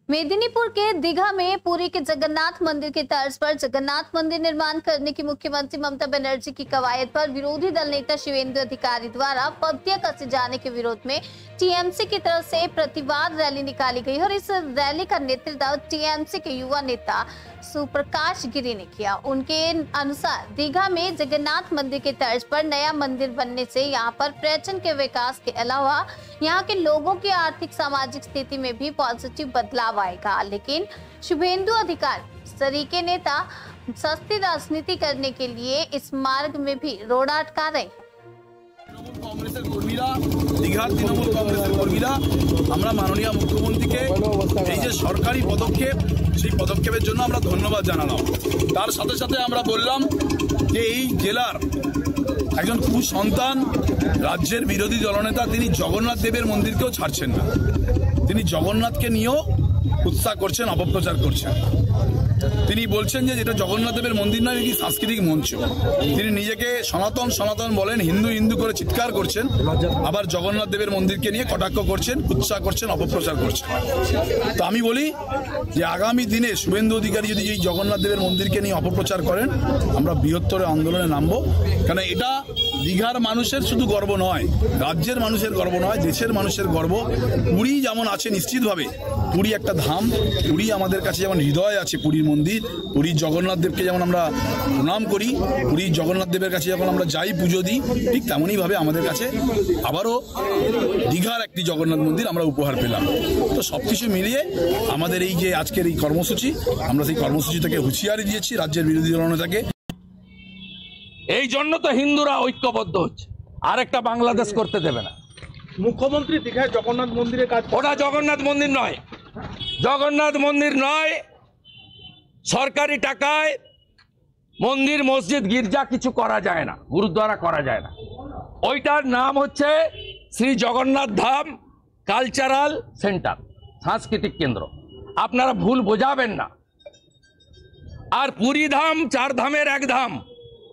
मेदिनीपुर के दीघा में पुरी के जगन्नाथ मंदिर के तर्ज पर जगन्नाथ मंदिर निर्माण करने की मुख्यमंत्री ममता बनर्जी की कवायद पर विरोधी दल नेता शिवेंद्र अधिकारी द्वारा पत्तियां कसे जाने के विरोध में टीएमसी की तरफ से प्रतिवाद रैली निकाली गई और इस रैली का नेतृत्व टीएमसी के युवा नेता सुप्रकाश गिरी ने किया। उनके अनुसार दीघा में जगन्नाथ मंदिर के तर्ज पर नया मंदिर बनने से यहां पर पर्यटन के विकास के अलावा यहां के लोगों की आर्थिक सामाजिक स्थिति में भी पॉजिटिव बदलाव आएगा। लेकिन शुभेंदु अधिकारी तरीके नेता सस्ती राजनीति करने के लिए इस मार्ग में भी रोड अटका रहे। कांग्रेसेर कर्मीरा दीघार तृणमूल कांग्रेसेर कर्मीरा আমরা মাননীয় মুখ্যমন্ত্রীকে এই যে সরকারি পদক্ষেপ সেই পদক্ষেপের জন্য আমরা ধন্যবাদ জানালাম। তার সাথে সাথে আমরা বললাম যে এই জেলার একজন কুসন্তান রাজ্যের বিরোধী দলনেতা তিনি জগন্নাথ দেবের মন্দিরকেও ছাড়ছেন না, তিনি জগন্নাথকে নিয়েও উৎসাহ করছেন, অপপ্রচার করছেন। তিনি বলছেন যে এটা জগন্নাথ দেবের মন্দির নয়, এটি সাংস্কৃতিক মঞ্চ। তিনি নিজেকে সনাতন সনাতন বলেন, হিন্দু হিন্দু করে চিৎকার করছেন, আবার জগন্নাথ দেবের মন্দিরকে নিয়ে কটাক্ষ করছেন, উৎসাহ করছেন, অপপ্রচার করছেন। তো আমি বলি যে আগামী দিনে শুভেন্দু অধিকারী যদি এই জগন্নাথ দেবের মন্দিরকে নিয়ে অপপ্রচার করেন, আমরা বৃহত্তর আন্দোলনে নামবো। কারণ এটা দীঘার মানুষের শুধু গর্ব নয়, রাজ্যের মানুষের গর্ব নয়, দেশের মানুষের গর্ব। পুরী যেমন আছে নিশ্চিতভাবে, পুরী একটা ধাম, পুরী আমাদের কাছে যেমন হৃদয় আছে পুরীর মন্দির, পুরীর জগন্নাথ দেবকে যেমন আমরা প্রণাম করি, পুরীর জগন্নাথ দেবের কাছে যখন আমরা যাই পুজো দিই, ঠিক তেমনই ভাবে আমাদের কাছে আবারও দীঘার একটি জগন্নাথ মন্দির আমরা উপহার পেলাম। তো সবকিছু মিলিয়ে আমাদের এই যে আজকের এই কর্মসূচি, আমরা সেই কর্মসূচি থেকে হুঁশিয়ারি দিয়েছি রাজ্যের বিরোধী দলনেতাকে। এই জন্য তো হিন্দুরা ঐক্যবদ্ধ হচ্ছে, আরেকটা বাংলাদেশ করতে দেবে না। মুখ্যমন্ত্রী দীঘায় জগন্নাথ মন্দিরের কাজ, ওটা জগন্নাথ মন্দির নয়, জগন্নাথ মন্দির নয়। সরকারি টাকায় মন্দির মসজিদ গির্জা কিছু করা যায় না, গুরুদ্বারা করা যায় না। ওইটার নাম হচ্ছে শ্রী জগন্নাথ ধাম কালচারাল সেন্টার, সাংস্কৃতিক কেন্দ্র। আপনারা ভুল বোঝাবেন না। আর পুরী ধাম চার ধামের এক ধাম,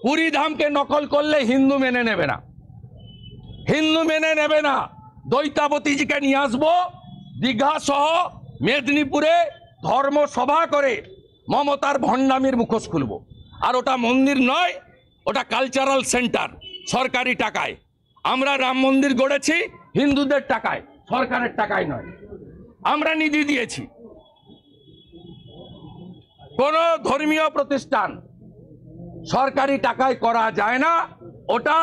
পুরী ধামকে নকল করলে হিন্দু মেনে নেবে না, হিন্দু মেনে নেবে না। দ্বৈতাবতীজিকে নিয়ে আসবো, দীঘা সহ মেদিনীপুরে ধর্মসভা করে মমতার ভণ্ডামির মুখোশ খুলব। আর ওটা মন্দির নয়, ওটা কালচারাল সেন্টার, সরকারি টাকায়। আমরা রাম মন্দির গড়েছি হিন্দুদের টাকায়, সরকারের টাকায় নয়। আমরা নিধি দিয়েছি। কোন ধর্মীয় প্রতিষ্ঠান সরকারি টাকায় করা যায় না, ওটা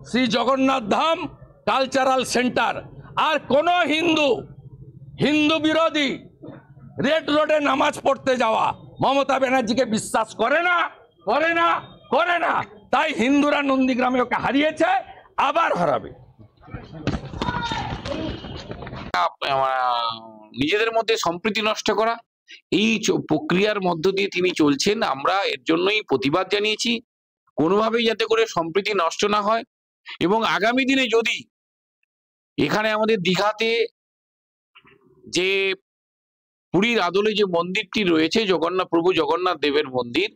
শ্রী জগন্নাথ ধাম কালচারাল সেন্টার। আর কোন হিন্দু বিরোধী রেড রোডে নামাজ পড়তে যাওয়া মমতা ব্যানার্জিকে বিশ্বাস করে না, করে না, করে না। তাই হিন্দুরা নন্দীগ্রামে ওকে হারিয়েছে, আবার হারাবে। নিজেদের মধ্যে সম্প্রীতি নষ্ট করা, এই প্রক্রিয়ার মধ্য দিয়ে তিনি চলছেন। আমরা এর জন্যই প্রতিবাদ জানিয়েছি, কোনোভাবেই যাতে করে সম্প্রীতি নষ্ট না হয়। এবং আগামী দিনে যদি এখানে আমাদের দীঘাতে যে পুরীর আদলে যে মন্দিরটি রয়েছে প্রভু জগন্নাথ দেবের মন্দির,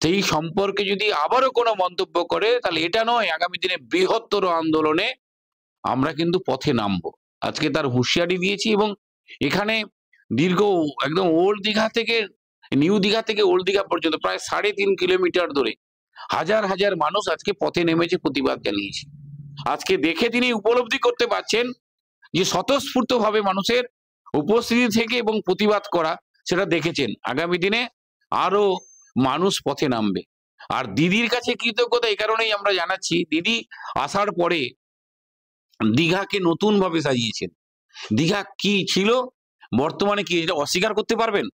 সেই সম্পর্কে যদি আবারও কোনো মন্তব্য করে, তাহলে এটা নয়, আগামী দিনে বৃহত্তর আন্দোলনে আমরা কিন্তু পথে নামবো। আজকে তার হুঁশিয়ারি দিয়েছি। এবং এখানে দীর্ঘ একদম ওল্ড দীঘা থেকে নিউ দীঘা থেকে ওল্ড দীঘা পর্যন্ত প্রায় 3.5 কিলোমিটার ধরে হাজার হাজার মানুষ আজকে পথে নেমেছে, প্রতিবাদ জানিয়েছে। আজকে দেখে তিনি উপলব্ধি করতে পারছেন যে স্বতঃস্ফূর্ত ভাবে মানুষের উপস্থিতি থেকে এবং প্রতিবাদ করা, সেটা দেখেছেন। আগামী দিনে আরো মানুষ পথে নামবে। আর দিদির কাছে কৃতজ্ঞতা এই কারণেই আমরা জানাচ্ছি, দিদি আসার পরে দীঘাকে নতুন ভাবে সাজিয়েছেন। দীঘা কি ছিল, বর্তমানে কি, এটা অস্বীকার করতে পারবেন?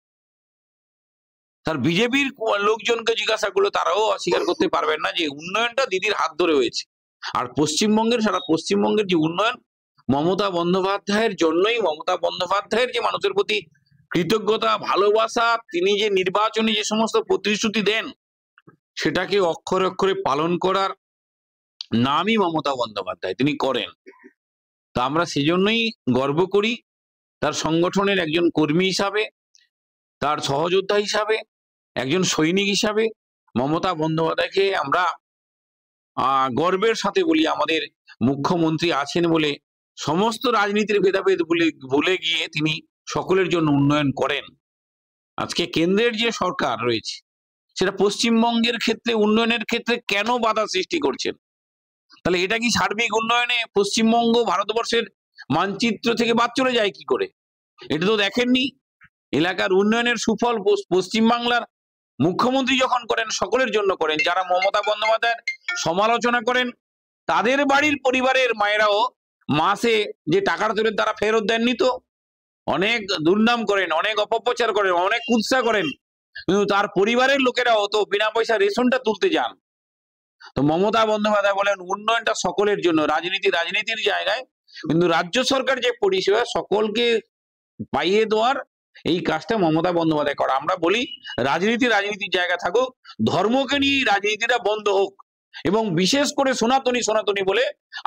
তার বিজেপির লোকজনকে জিজ্ঞাসা করলে তারাও অস্বীকার করতে পারবেন না যে উন্নয়নটা দিদির হাত ধরে হয়েছে। আর পশ্চিমবঙ্গের, সারা পশ্চিমবঙ্গের যে উন্নয়ন মমতা বন্দ্যোপাধ্যায়ের জন্যই, মমতা বন্দ্যোপাধ্যায়ের যে মানুষের প্রতি কৃতজ্ঞতা, ভালোবাসা, তিনি যে নির্বাচনী যে সমস্ত প্রতিশ্রুতি দেন সেটাকে অক্ষরে অক্ষরে পালন করার নামই মমতা বন্দ্যোপাধ্যায়, তিনি করেন। তা আমরা সেজন্যই গর্ব করি, তার সংগঠনের একজন কর্মী হিসাবে, তার সহযোদ্ধা হিসাবে, একজন সৈনিক হিসাবে মমতা বন্দ্যোপাধ্যায়কে আমরা গর্বের সাথে বলি আমাদের মুখ্যমন্ত্রী আছেন বলে সমস্ত রাজনীতির ভেদাভেদ ভুলে গিয়ে তিনি সকলের জন্য উন্নয়ন করেন। আজকে কেন্দ্রের যে সরকার রয়েছে সেটা পশ্চিমবঙ্গের ক্ষেত্রে উন্নয়নের ক্ষেত্রে কেন বাধা সৃষ্টি করছেন? তাহলে এটা কি সার্বিক উন্নয়নে পশ্চিমবঙ্গ ভারতবর্ষের মানচিত্র থেকে বাদ চলে যায় কি করে? এটা তো দেখেননি। এলাকার উন্নয়নের সুফল পশ্চিমবাংলার মুখ্যমন্ত্রী যখন করেন সকলের জন্য করেন। যারা মমতা বন্দ্যোপাধ্যায়ের সমালোচনা করেন তাদের বাড়ির পরিবারের মায়েরাও মাসে যে টাকাটা তোলেন তারা ফেরত দেননি তো। অনেক দুর্নাম করেন, অনেক অপপ্রচার করেন, অনেক কুৎসা করেন, কিন্তু তার পরিবারের লোকেরাও তো বিনা পয়সা রেশনটা তুলতে যান। তো মমতা বন্দ্যোপাধ্যায় বলেন উন্নয়নটা সকলের জন্য, রাজনীতির জায়গায়, কিন্তু রাজ্য সরকার যে পরিষেবা সকলকে পাইয়ে দেওয়ার এই কাজটা মমতা বন্দ্যোপাধ্যায় করা। আমরা বলি রাজনীতির জায়গা থাকুক, ধর্মকে নিয়ে রাজনীতিটা বন্ধ হোক, এবং বিশেষ করে সনাতনী বলে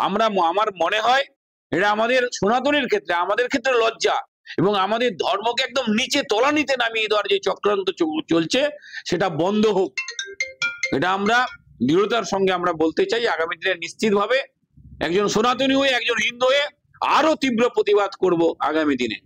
আমার মনে হয় এটা আমাদের সনাতনের ক্ষেত্রে, আমাদের ক্ষেত্রে লজ্জা, এবং আমাদের ধর্মকে একদম নিচে তলানিতে নামিয়ে দেওয়ার যে চক্রান্ত চলছে সেটা বন্ধ হোক। এটা আমরা দৃঢ়তার সঙ্গে আমরা বলতে চাই। আগামী দিনে নিশ্চিতভাবে একজন সনাতনী হয়ে, একজন হিন্দু হয়ে আরো তীব্র প্রতিবাদ করব আগামী দিনে।